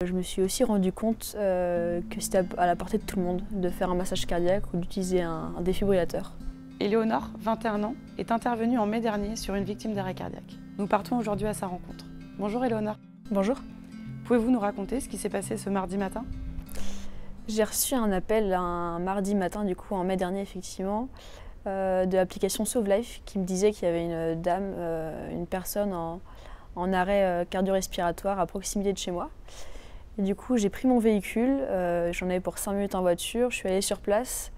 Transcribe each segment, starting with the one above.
Je me suis aussi rendu compte que c'était à la portée de tout le monde de faire un massage cardiaque ou d'utiliser un défibrillateur. Éléonore, 21 ans, est intervenue en mai dernier sur une victime d'arrêt cardiaque. Nous partons aujourd'hui à sa rencontre. Bonjour Éléonore. Bonjour. Pouvez-vous nous raconter ce qui s'est passé ce mardi matin? J'ai reçu un appel un mardi matin, du coup en mai dernier effectivement, de l'application Sauve Life qui me disait qu'il y avait une dame, une personne en arrêt cardio-respiratoire à proximité de chez moi. Et du coup j'ai pris mon véhicule, j'en avais pour 5 minutes en voiture, je suis allée sur place.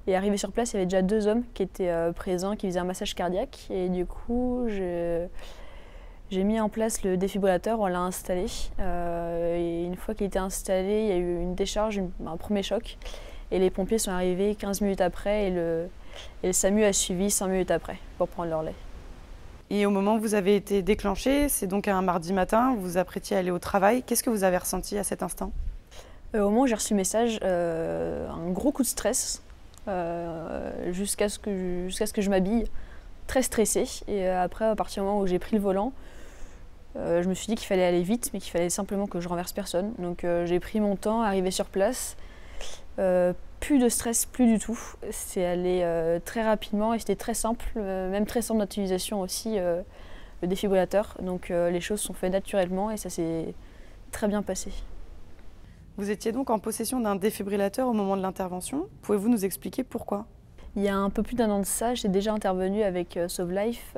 Et arrivé sur place, il y avait déjà 2 hommes qui étaient présents, qui faisaient un massage cardiaque. Et du coup, j'ai mis en place le défibrillateur, on l'a installé. Et une fois qu'il était installé, il y a eu une décharge, un premier choc. Et les pompiers sont arrivés 15 minutes après et le SAMU a suivi 5 minutes après pour prendre leur lait. Et au moment où vous avez été déclenché, c'est donc un mardi matin, vous vous apprêtiez à aller au travail. Qu'est-ce que vous avez ressenti à cet instant? Au moment où j'ai reçu le message, un gros coup de stress. Jusqu'à ce que je m'habille, très stressée. Et après, à partir du moment où j'ai pris le volant, je me suis dit qu'il fallait aller vite, mais qu'il fallait simplement que je renverse personne. Donc j'ai pris mon temps, arrivé sur place. Plus de stress, plus du tout. C'est allé très rapidement et c'était très simple, même très simple d'utilisation aussi, le défibrillateur. Donc les choses sont faites naturellement et ça s'est très bien passé. Vous étiez donc en possession d'un défibrillateur au moment de l'intervention. Pouvez-vous nous expliquer pourquoi? Il y a un peu plus d'1 an de ça, j'ai déjà intervenu avec Sauve Life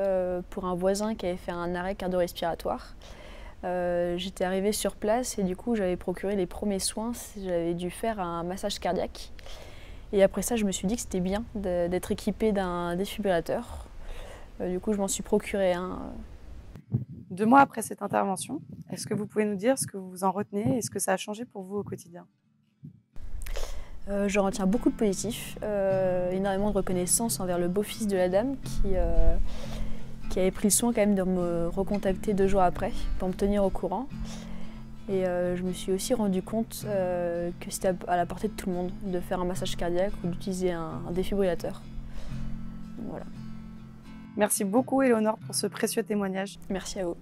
pour un voisin qui avait fait un arrêt cardio-respiratoire. J'étais arrivée sur place et du coup j'avais procuré les premiers soins, j'avais dû faire un massage cardiaque. Et après ça, je me suis dit que c'était bien d'être équipée d'un défibrillateur. Du coup, je m'en suis procuré un. 2 mois après cette intervention, est-ce que vous pouvez nous dire ce que vous en retenez et ce que ça a changé pour vous au quotidien? Je retiens beaucoup de positifs, énormément de reconnaissance envers le beau-fils de la dame qui avait pris le soin quand même de me recontacter 2 jours après pour me tenir au courant. Et je me suis aussi rendu compte que c'était à la portée de tout le monde de faire un massage cardiaque ou d'utiliser un défibrillateur. Voilà. Merci beaucoup Éléonore pour ce précieux témoignage. Merci à vous.